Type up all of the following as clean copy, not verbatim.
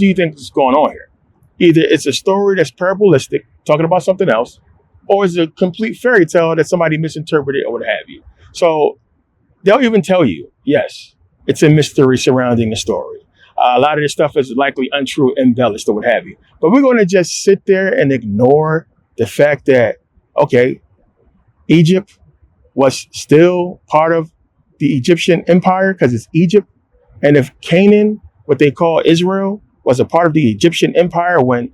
do you think is going on here? Either it's a story that's parabolistic, talking about something else, or it's a complete fairy tale that somebody misinterpreted or what have you. So they'll even tell you, yes, it's a mystery surrounding the story. A lot of this stuff is likely untrue, embellished, or what have you. But we're going to just sit there and ignore the fact that, okay, Egypt was still part of the Egyptian empire because it's Egypt. And if Canaan, what they call Israel, was a part of the Egyptian empire when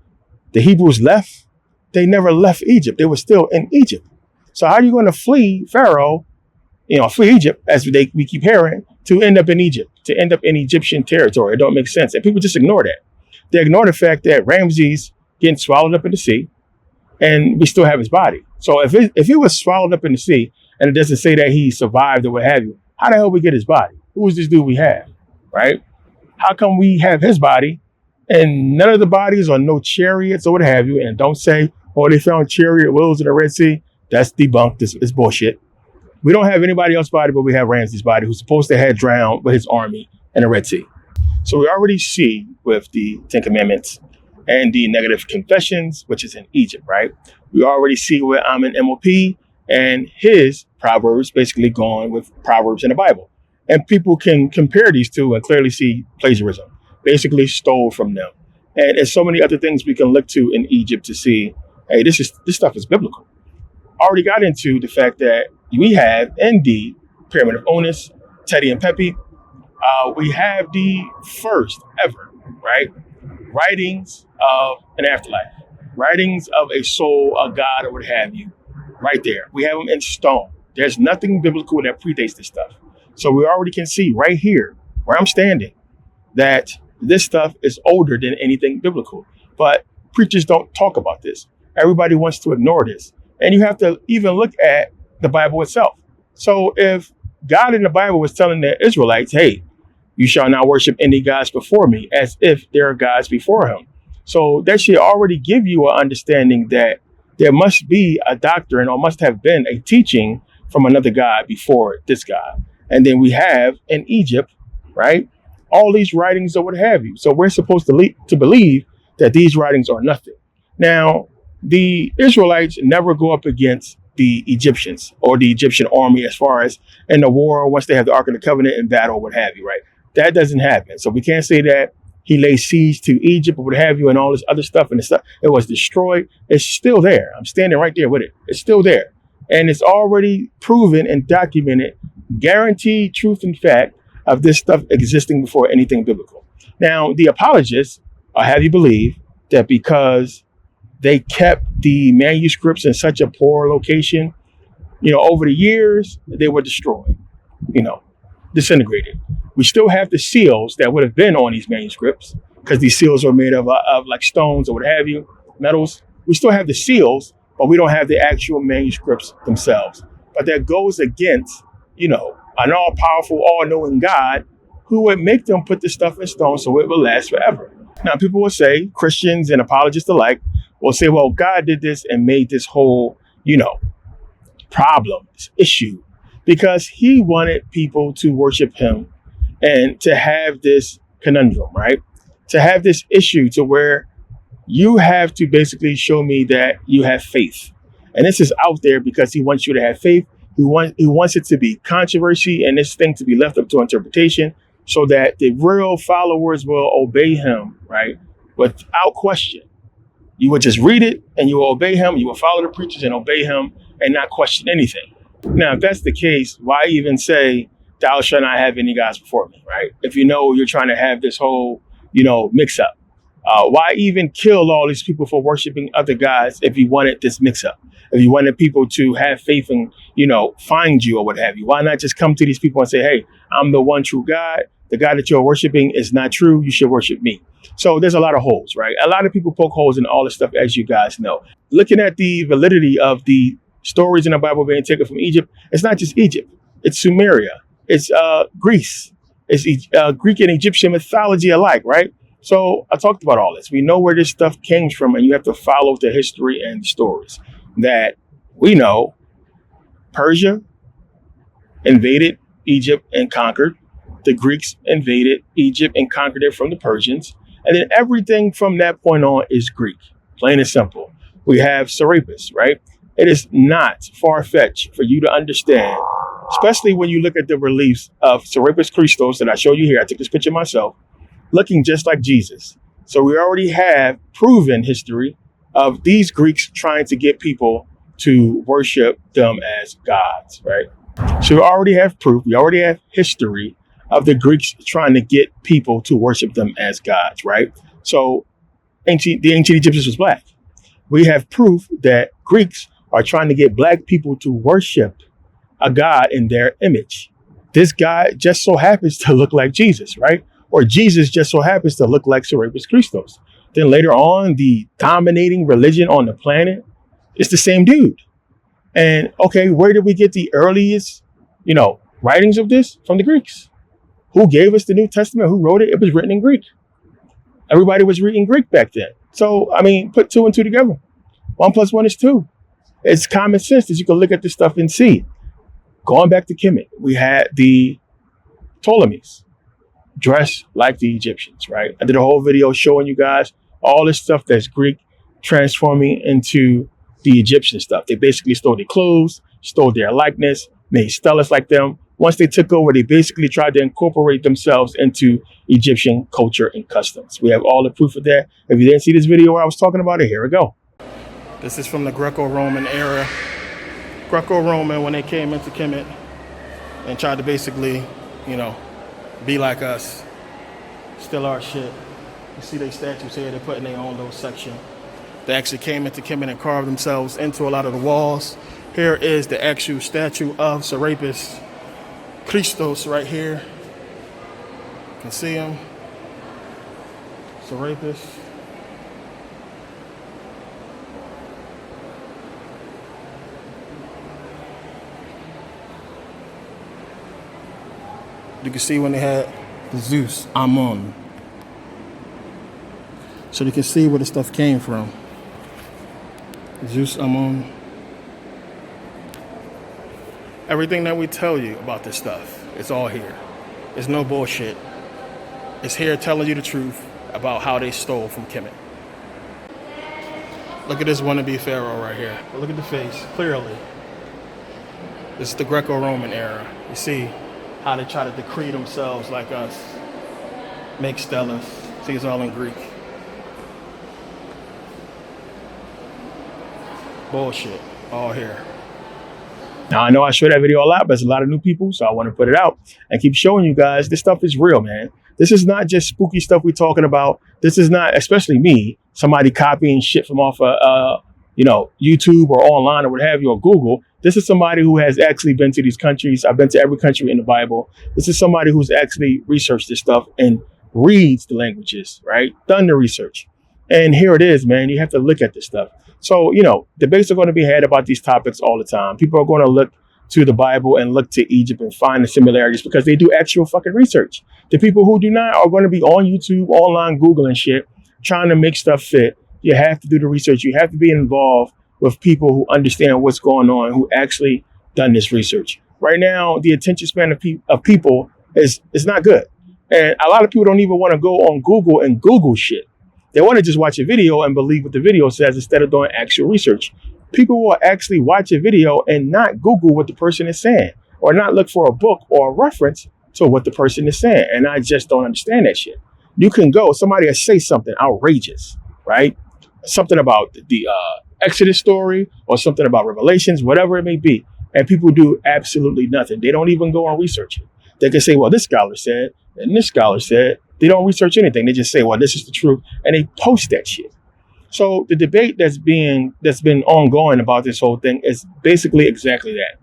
the Hebrews left, they never left Egypt. They were still in Egypt. So how are you going to flee Pharaoh, flee Egypt, as we keep hearing, to end up in Egypt, to end up in Egyptian territory? It don't make sense. And people just ignore that. They ignore the fact that Ramses getting swallowed up in the sea, and we still have his body. So if he was swallowed up in the sea, and it doesn't say that he survived or what have you, how the hell we get his body? Who is this dude we have, right? How come we have his body and none of the bodies or no chariots or what have you? And don't say, oh, they found chariot wheels in the Red Sea. That's debunked. This is bullshit. We don't have anybody else's body, but we have Ramses' body, who's supposed to have drowned with his army in the Red Sea. So we already see with the Ten Commandments and the negative confessions, which is in Egypt, right? We already see with Amen MOP and his Proverbs basically going with Proverbs in the Bible. And people can compare these two and clearly see plagiarism, basically stole from them. And there's so many other things we can look to in Egypt to see, hey, this stuff is biblical. Already got into the fact that we have, indeed, Pyramid of Oni's, Teddy and Pepe. We have the first ever, right, writings of an afterlife, writings of a soul, a god, or what have you, right there. We have them in stone. There's nothing biblical that predates this stuff. So we already can see right here, where I'm standing, that this stuff is older than anything biblical. But preachers don't talk about this. Everybody wants to ignore this. And you have to even look at the Bible itself. So if God in the Bible was telling the Israelites, hey, you shall not worship any gods before me, as if there are gods before him. So that should already give you an understanding that there must be a doctrine or must have been a teaching from another God before this God. And then we have in Egypt, right, all these writings or what have you. So we're supposed to believe that these writings are nothing. Now, the Israelites never go up against the Egyptians or the Egyptian army as far as in the war, once they have the Ark of the Covenant in battle or what have you, right? That doesn't happen. So we can't say that he laid siege to Egypt or what have you and all this other stuff and the stuff. It was destroyed. It's still there. I'm standing right there with it. It's still there. And it's already proven and documented, guaranteed truth and fact of this stuff existing before anything biblical. Now, the apologists have you believe that because they kept the manuscripts in such a poor location, over the years, they were destroyed, disintegrated. We still have the seals that would have been on these manuscripts because these seals are made of like stones or what have you, metals. We still have the seals, but we don't have the actual manuscripts themselves. But that goes against, an all-powerful, all-knowing God who would make them put this stuff in stone so it will last forever. Now, people will say, Christians and apologists alike, will say, well, God did this and made this whole, problem, this issue, because he wanted people to worship him and to have this conundrum, right? To have this issue to where you have to basically show me that you have faith. And this is out there because he wants you to have faith. He wants it to be controversy and this thing to be left up to interpretation so that the real followers will obey him, right? Without question. You would just read it and you will obey him. You will follow the preachers and obey him and not question anything. Now, if that's the case, why even say, thou shalt not have any gods before me, right? If you're trying to have this whole, mix up. Why even kill all these people for worshiping other gods if you wanted this mix up? If you wanted people to have faith and, find you or what have you, why not just come to these people and say, hey, I'm the one true God. The God that you're worshiping is not true. You should worship me. So there's a lot of holes, right? A lot of people poke holes in all this stuff, as you guys know. Looking at the validity of the stories in the Bible being taken from Egypt, it's not just Egypt. It's Sumeria. It's Greece. It's Greek and Egyptian mythology alike, right? So I talked about all this. We know where this stuff came from, and you have to follow the history and the stories that we know. Persia invaded Egypt and conquered. The Greeks invaded Egypt and conquered it from the Persians. And then everything from that point on is Greek, plain and simple. We have Serapis, right? It is not far-fetched for you to understand, especially when you look at the reliefs of Serapis Christos that I showed you here. I took this picture myself, looking just like Jesus. So we already have proven history of these Greeks trying to get people to worship them as gods, right? So we already have proof. We already have history of the Greeks trying to get people to worship them as gods, right? So the ancient Egyptians was black. We have proof that Greeks are trying to get black people to worship a god in their image. This guy just so happens to look like Jesus, right? Or Jesus just so happens to look like Serapis Christos. Then later on, the dominating religion on the planet is the same dude. And okay, where did we get the earliest, writings of this? From the Greeks. Who gave us the New Testament? Who wrote it? It was written in Greek. Everybody was reading Greek back then. So, put 2 and 2 together. 1 + 1 is 2. It's common sense that you can look at this stuff and see. Going back to Kemet, we had the Ptolemies dressed like the Egyptians, right? I did a whole video showing you guys all this stuff that's Greek transforming into the Egyptian stuff. They basically stole their clothes, stole their likeness, made stelas like them. Once they took over, they basically tried to incorporate themselves into Egyptian culture and customs. We have all the proof of that. If you didn't see this video where I was talking about it, here we go. This is from the Greco-Roman era. Greco-Roman, when they came into Kemet and tried to basically, be like us, steal our shit. You see their statues here, they're putting their own little section. They actually came into Kemet and carved themselves into a lot of the walls. Here is the actual statue of Serapis Christos right here. You can see him. Serapis. You can see when they had the Zeus, Ammon. So you can see where the stuff came from. Zeus, Ammon. Everything that we tell you about this stuff, it's all here. It's no bullshit. It's here telling you the truth about how they stole from Kemet. Look at this wannabe pharaoh right here. Look at the face, clearly. This is the Greco-Roman era. You see how they try to decree themselves like us. Make stelas. See, it's all in Greek. Bullshit. All here. Now, I know I show that video a lot, but there's a lot of new people, so I want to put it out and keep showing you guys this stuff is real, man. This is not just spooky stuff we're talking about. This is not, especially me, somebody copying shit from off of, YouTube or online or what have you, or Google. This is somebody who has actually been to these countries. I've been to every country in the Bible. This is somebody who's actually researched this stuff and reads the languages, right? Done the research. And here it is, man. You have to look at this stuff. So, debates are going to be had about these topics all the time. People are going to look to the Bible and look to Egypt and find the similarities because they do actual fucking research. The people who do not are going to be on YouTube, online, Googling shit, trying to make stuff fit. You have to do the research. You have to be involved with people who understand what's going on, who actually done this research. Right now, the attention span of people is not good. And a lot of people don't even want to go on Google and Google shit. They want to just watch a video and believe what the video says instead of doing actual research. People will actually watch a video and not Google what the person is saying or not look for a book or a reference to what the person is saying. And I just don't understand that shit. You can go, somebody will say something outrageous, right? Something about the Exodus story or something about Revelations, whatever it may be. And people do absolutely nothing. They don't even go and research it. They can say, well, this scholar said, and this scholar said. They don't research anything. They just say, well, this is the truth. And they post that shit. So the debate that's been ongoing about this whole thing is basically exactly that.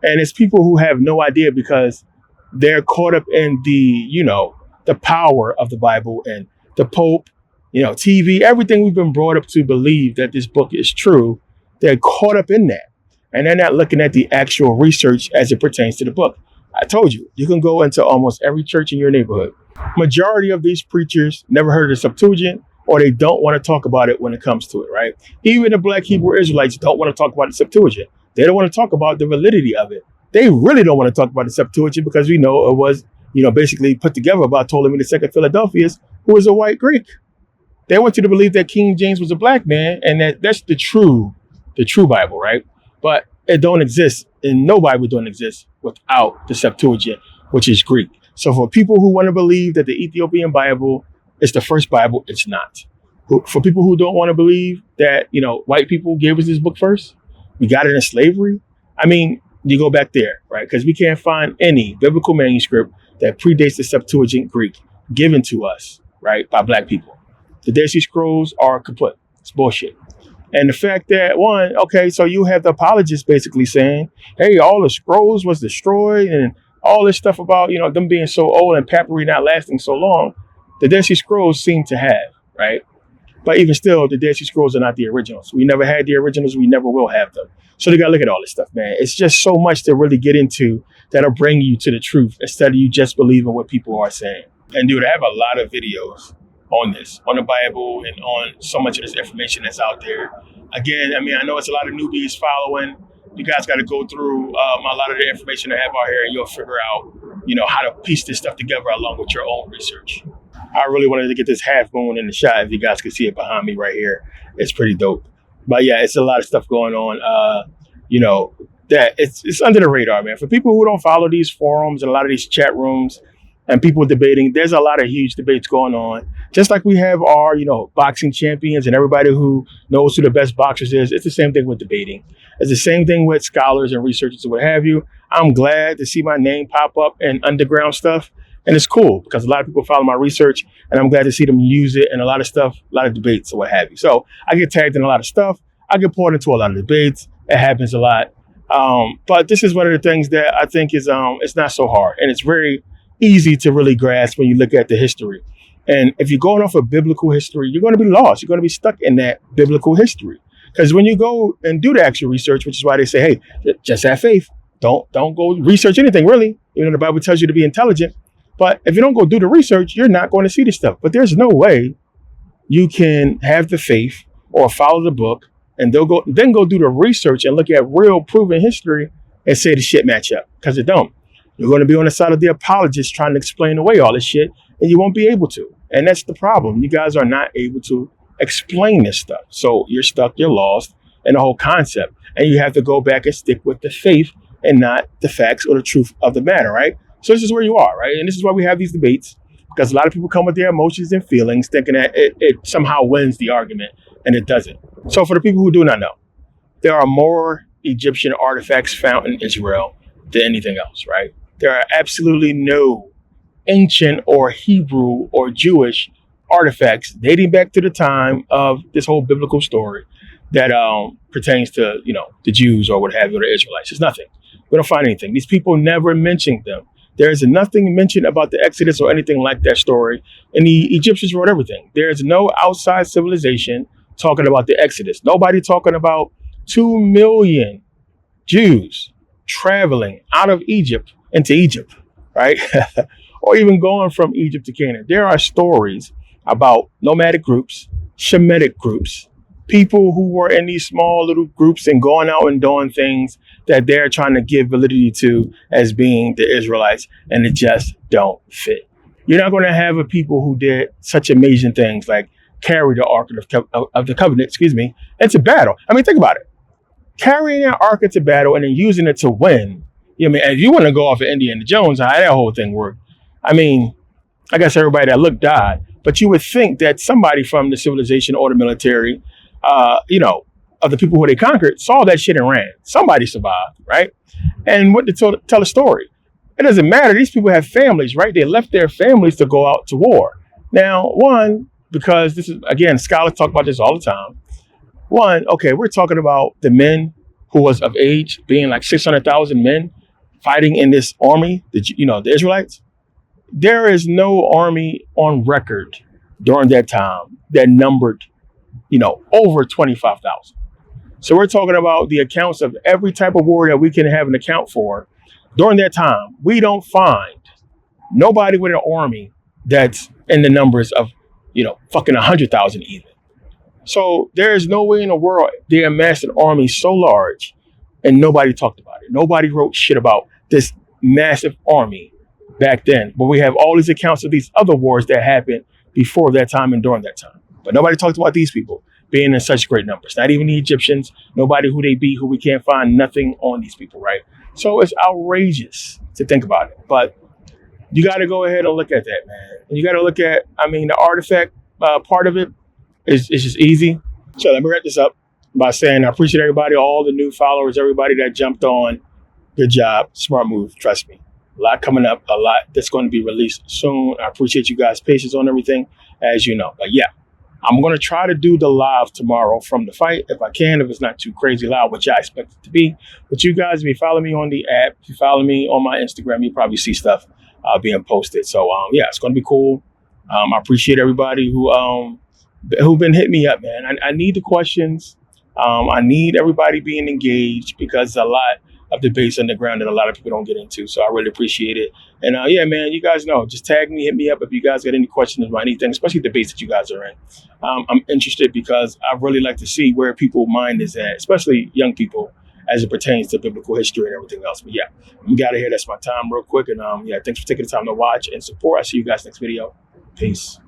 And it's people who have no idea because they're caught up in the power of the Bible and the Pope, TV, everything we've been brought up to believe that this book is true. They're caught up in that. And they're not looking at the actual research as it pertains to the book. I told you, you can go into almost every church in your neighborhood. Majority of these preachers never heard of the Septuagint, or they don't want to talk about it when it comes to it, right? Even the Black Hebrew Israelites don't want to talk about the Septuagint. They don't want to talk about the validity of it. They really don't want to talk about the Septuagint because we know it was, basically put together by Ptolemy II Philadelphus, who was a white Greek. They want you to believe that King James was a black man, and that's the true Bible, right? But it don't exist, and no Bible don't exist without the Septuagint, which is Greek. So for people who want to believe that the Ethiopian Bible is the first Bible, it's not. For people who don't want to believe that, white people gave us this book first, we got it in slavery. I mean, you go back there, right? Because we can't find any biblical manuscript that predates the Septuagint Greek given to us, right, by black people. The Dead Sea Scrolls are kaput. It's bullshit. And the fact that, so you have the apologists basically saying, hey, all the scrolls was destroyed and all this stuff about, them being so old and papyri not lasting so long. The Dead Sea Scrolls seem to have, right? But even still, the Dead Sea Scrolls are not the originals. We never had the originals. We never will have them. So they got to look at all this stuff, man. It's just so much to really get into that'll bring you to the truth instead of you just believing what people are saying. And dude, I have a lot of videos on this, on the Bible and on so much of this information that's out there. Again, I know it's a lot of newbies following. You guys got to go through a lot of the information I have out here and you'll figure out, how to piece this stuff together along with your own research. I really wanted to get this half moon in the shot. If you guys can see it behind me right here, it's pretty dope. But yeah, it's a lot of stuff going on. That it's under the radar, man. For people who don't follow these forums and a lot of these chat rooms and people debating, there's a lot of huge debates going on. Just like we have our, boxing champions and everybody who knows who the best boxers is. It's the same thing with debating. It's the same thing with scholars and researchers and what have you. I'm glad to see my name pop up in underground stuff. And it's cool because a lot of people follow my research and I'm glad to see them use it in a lot of stuff, a lot of debates or what have you. So I get tagged in a lot of stuff. I get poured into a lot of debates. It happens a lot. But this is one of the things that I think is it's not so hard. And it's very easy to really grasp when you look at the history. And if you're going off of biblical history, you're going to be lost. You're going to be stuck in that biblical history. Because when you go and do the actual research, which is why they say, hey, just have faith. Don't go research anything, really. The Bible tells you to be intelligent. But if you don't go do the research, you're not going to see this stuff. But there's no way you can have the faith or follow the book and then go do the research and look at real proven history and say the shit match up, because it don't. You're going to be on the side of the apologists trying to explain away all this shit, and you won't be able to. And that's the problem. You guys are not able to explain this stuff. So you're stuck, you're lost in the whole concept. And you have to go back and stick with the faith and not the facts or the truth of the matter, right? So this is where you are, right? And this is why we have these debates, because a lot of people come with their emotions and feelings thinking that it somehow wins the argument, and it doesn't. So for the people who do not know, there are more Egyptian artifacts found in Israel than anything else, right? There are absolutely no ancient or Hebrew or Jewish artifacts dating back to the time of this whole biblical story that pertains to, the Jews or what have you, or the Israelites. There's nothing. We don't find anything. These people never mentioned them. There is nothing mentioned about the Exodus or anything like that story. And the Egyptians wrote everything. There is no outside civilization talking about the Exodus. Nobody talking about 2 million Jews traveling out of Egypt into Egypt, right? Or even going from Egypt to Canaan. There are stories about nomadic groups, Shemitic groups, people who were in these small little groups and going out and doing things that they're trying to give validity to as being the Israelites, and it just don't fit. You're not going to have a people who did such amazing things like carry the Ark of the Covenant, into battle. Think about it. Carrying an Ark into battle and then using it to win. If you want to go off of Indiana Jones, how that whole thing worked. I guess everybody that looked died, but you would think that somebody from the civilization or the military, of the people who they conquered, saw that shit and ran. Somebody survived, right? And went to tell a story. It doesn't matter. These people have families, right? They left their families to go out to war. Now, because this is, again, scholars talk about this all the time. We're talking about the men who was of age, being like 600,000 men fighting in this army, the Israelites. There is no army on record during that time that numbered, over 25,000. So we're talking about the accounts of every type of war that we can have an account for. During that time, we don't find nobody with an army that's in the numbers of, fucking 100,000 even. So there is no way in the world they amassed an army so large and nobody talked about it. Nobody wrote shit about this massive army back then. But we have all these accounts of these other wars that happened before that time and during that time. But nobody talked about these people being in such great numbers. Not even the Egyptians, nobody who they be, who we can't find nothing on these people, right? So it's outrageous to think about it. But you got to go ahead and look at that, man. And you got to look at, the artifact part of it is just easy. So let me wrap this up by saying I appreciate everybody, all the new followers, everybody that jumped on. Good job. Smart move. Trust me. A lot coming up, a lot that's going to be released soon. I appreciate you guys' patience on everything, as you know. But yeah, I'm going to try to do the live tomorrow from the fight if I can, if it's not too crazy loud, which I expect it to be. But you guys, if you follow me on the app, if you follow me on my Instagram, you probably see stuff being posted. So yeah, it's going to be cool. I appreciate everybody who've been hitting me up, man. I need the questions. I need everybody being engaged because a lot of debates on the ground that a lot of people don't get into. So I really appreciate it. And yeah, man, you guys know, just tag me, hit me up if you guys got any questions about anything, especially debates that you guys are in. I'm interested because I really like to see where people's mind is at, especially young people, as it pertains to biblical history and everything else. But yeah, I'm out of here. That's my time real quick. And yeah, thanks for taking the time to watch and support. I'll see you guys next video. Peace.